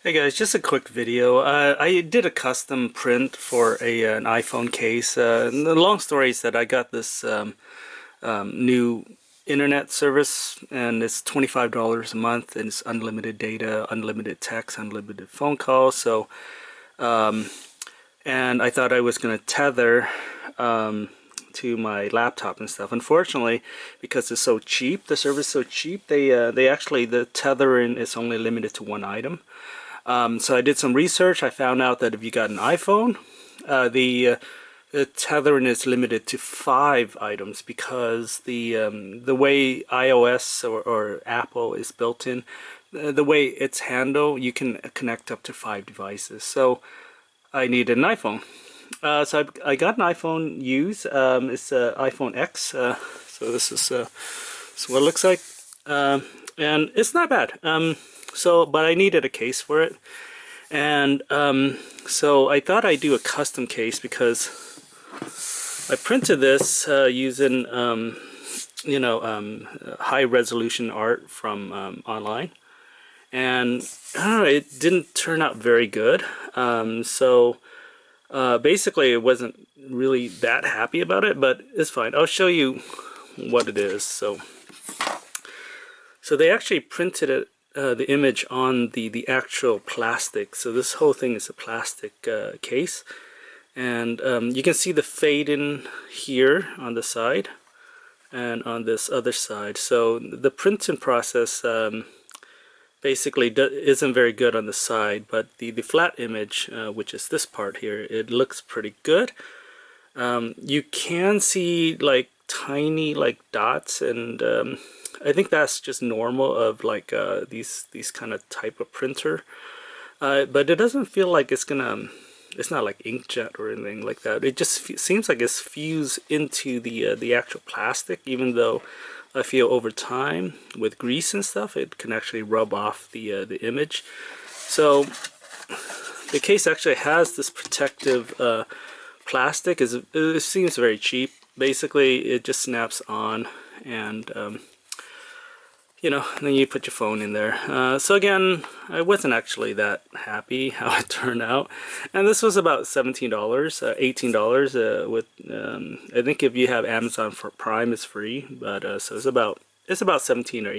Hey guys, just a quick video. I did a custom print for an iPhone case. And the long story is that I got this new internet service, and it's $25 a month, and it's unlimited data, unlimited text, unlimited phone calls. And I thought I was going to tether to my laptop and stuff. Unfortunately, because it's so cheap, the service is so cheap, they actually, the tethering is only limited to one item. So I did some research. I found out that if you got an iPhone, the tethering is limited to 5 items because the way iOS or Apple is built in, the way it's handled, you can connect up to 5 devices. So I needed an iPhone. So I got an iPhone used. It's an iPhone X. So this is what it looks like, and it's not bad. But I needed a case for it, and so I thought I'd do a custom case because I printed this using high resolution art from online, and I don't know, it didn't turn out very good. Basically, I wasn't really that happy about it, but it's fine. I'll show you what it is. So they actually printed it. The image on the actual plastic. So this whole thing is a plastic case, and you can see the fade in here on the side and on this other side. So the printing process basically isn't very good on the side, but the flat image, which is this part here, it looks pretty good. You can see like tiny like dots, and I think that's just normal of like these kind of type of printer, but it doesn't feel like it's not like inkjet or anything like that. It just seems like it's fused into the actual plastic, even though I feel over time with grease and stuff it can actually rub off the image. So the case actually has this protective plastic. It seems very cheap. Basically it just snaps on, and then you put your phone in there. So again, I wasn't actually that happy how it turned out, and this was about $17, $18 with I think if you have Amazon for Prime, it's free, but so it's about $17 or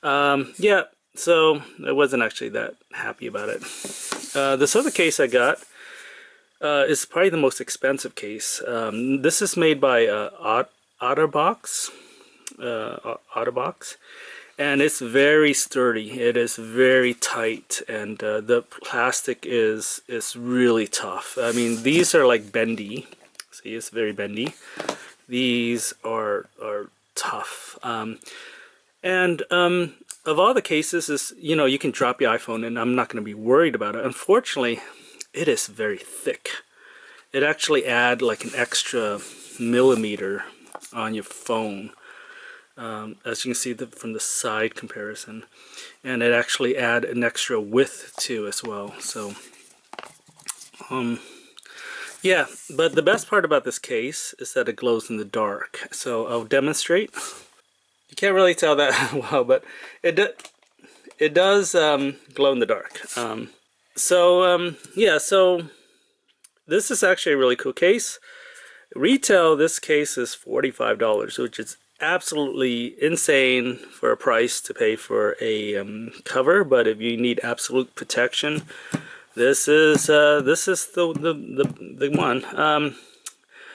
$18. Yeah, so I wasn't actually that happy about it. This other case I got is probably the most expensive case. This is made by Otterbox. Otterbox, and it's very sturdy. It is very tight, and the plastic is really tough. I mean, these are like bendy. See, it's very bendy. These are tough. And of all the cases, is you can drop your iPhone, and I'm not going to be worried about it. Unfortunately, it is very thick. It actually adds like an extra millimeter on your phone. As you can see from the side comparison, and it actually add an extra width too as well. So yeah, but the best part about this case is that it glows in the dark. So I'll demonstrate. You can't really tell that well, but it does glow in the dark. Yeah, so this is actually a really cool case. Retail, this case is $45, which is absolutely insane for a price to pay for a cover. But if you need absolute protection, this is the one.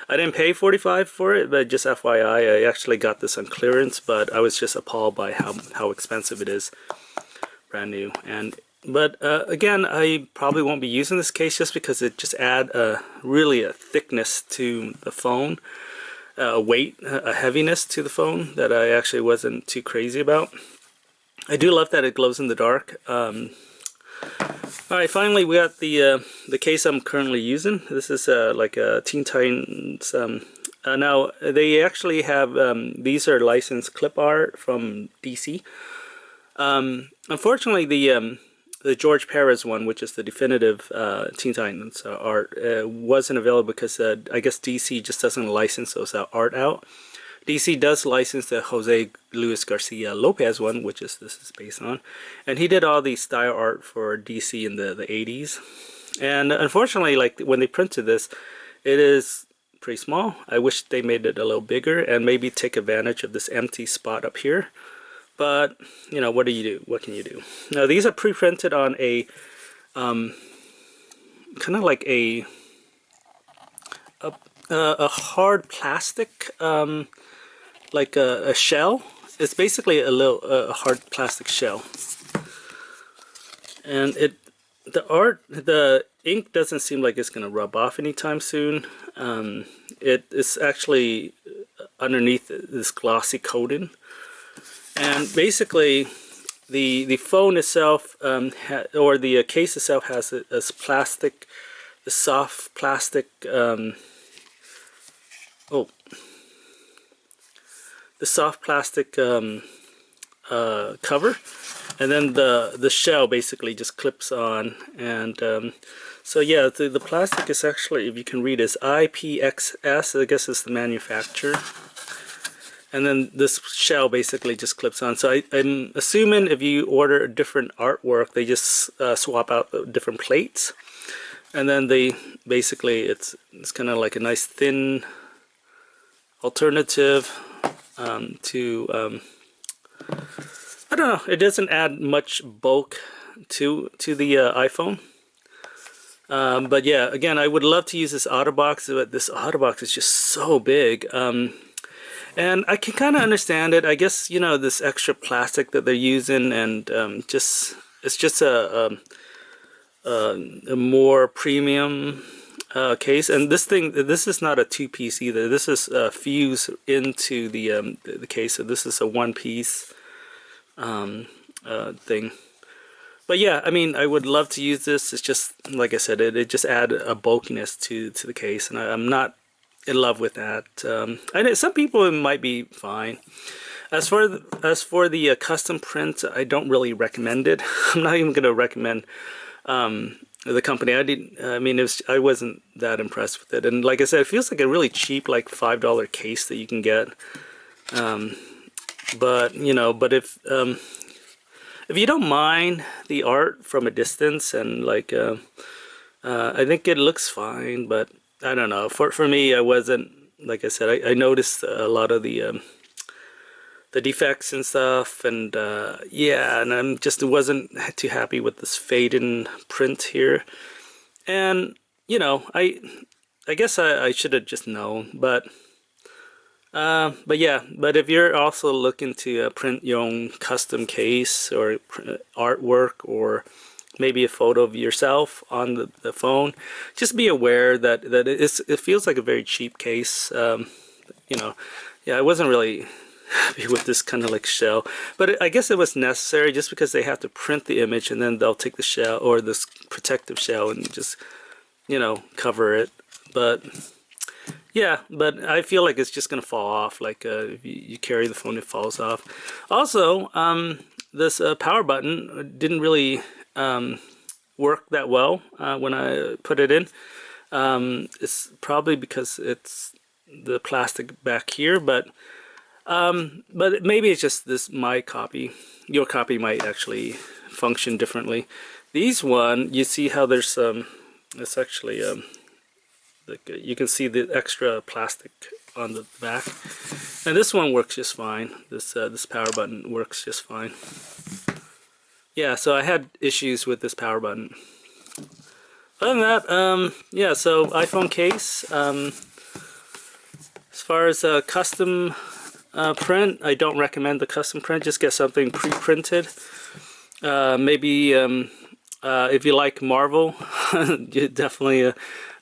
I didn't pay $45 for it, but just FYI, I actually got this on clearance, but I was just appalled by how expensive it is, brand new. But again, I probably won't be using this case just because it just adds really a thickness to the phone. A weight, a heaviness to the phone that I actually wasn't too crazy about. I do love that it glows in the dark. Alright, finally we got the case I'm currently using. This is like a Teen Titans. Now they actually have these are licensed clip art from DC. Unfortunately, the George Perez one, which is the definitive Teen Titans art, wasn't available because I guess DC just doesn't license those art out DC does license the Jose Luis Garcia Lopez one, which is this is based on, and he did all the style art for DC in the 80s. And unfortunately, like when they printed this, it is pretty small. I wish they made it a little bigger and maybe take advantage of this empty spot up here. But you know, what do you do? What can you do? Now these are pre-printed on a kind of like a hard plastic, like a shell. It's basically a hard plastic shell, and the ink doesn't seem like it's gonna rub off anytime soon. It is actually underneath this glossy coating, and basically the phone itself or the case itself has this plastic, the soft plastic. The soft plastic cover, and then the shell basically just clips on, and so yeah, the plastic is actually, if you can read, is IPXS. I guess it's the manufacturer, and then this shell basically just clips on. So I'm assuming if you order a different artwork, they just swap out the different plates, and then they basically it's kind of like a nice thin alternative to I don't know, it doesn't add much bulk to the iPhone, but yeah, again, I would love to use this Otterbox, but this Otterbox is just so big, and I can kind of understand it. I guess, you know, this extra plastic that they're using, and it's just a more premium case. And this is not a two-piece either. This is fused into the case, so this is a one-piece thing. But yeah, I mean, I would love to use this. It's just, like I said, it just add a bulkiness to the case, and I'm not in love with that. I know some people, it might be fine. As for the custom print, I don't really recommend it. I'm not even going to recommend the company. I wasn't that impressed with it, and like I said, it feels like a really cheap, like $5 case that you can get. But you know, if you don't mind the art from a distance, and like I think it looks fine, but I don't know. For me, I wasn't, like I said, I noticed a lot of the defects and stuff, and yeah, and I'm just wasn't too happy with this fading print here. And you know, I guess I should have just known, but yeah, but if you're also looking to print your own custom case or artwork, or maybe a photo of yourself on the phone, just be aware that it feels like a very cheap case. You know, yeah, I wasn't really happy with this kind of like shell, but I guess it was necessary, just because they have to print the image and then they'll take the shell, or this protective shell, and just, you know, cover it. But yeah, but I feel like it's just gonna fall off. Like if you carry the phone, it falls off. Also, this power button didn't really work that well when I put it in. It's probably because it's the plastic back here, but maybe it's just this my copy. Your copy might actually function differently. These one, you see how there's it's actually like, you can see the extra plastic on the back, and this one works just fine. This power button works just fine. Yeah, so I had issues with this power button. Other than that, yeah, so iPhone case. As far as custom print, I don't recommend the custom print. Just get something pre-printed. Maybe if you like Marvel, you definitely.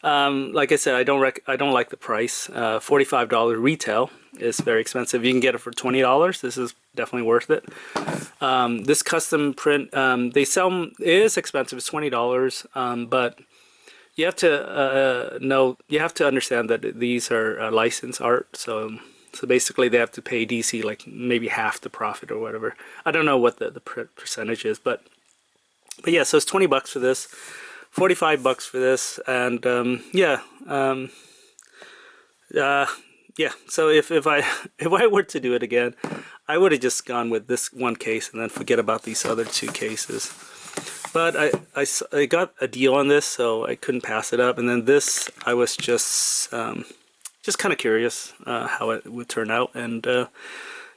Like I said, I don't like the price. $45 retail is very expensive. You can get it for $20. This is definitely worth it. This custom print, they sell. It is expensive. It's $20, but you have to you have to understand that these are licensed art. So basically, they have to pay DC like maybe half the profit or whatever. I don't know what the percentage is, but yeah. So it's $20 for this. $45 for this, and yeah, yeah, so if I if I were to do it again, I would have just gone with this one case and then forget about these other two cases. But I got a deal on this, so I couldn't pass it up. And then this, I was just kind of curious how it would turn out. And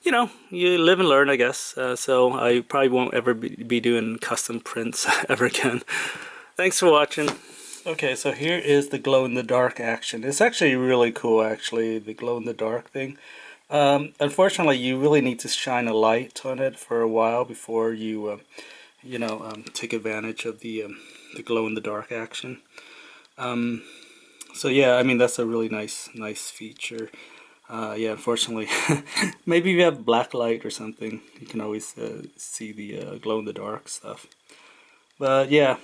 you know, you live and learn, I guess. So I probably won't ever be doing custom prints ever again. Thanks for watching. Okay, so here is the glow-in-the-dark action. It's actually really cool, actually, the glow-in-the-dark thing. Unfortunately, you really need to shine a light on it for a while before you, you know, take advantage of the glow-in-the-dark action. So yeah, I mean, that's a really nice feature. Yeah, unfortunately, maybe if you have black light or something, you can always see the glow-in-the-dark stuff. But yeah,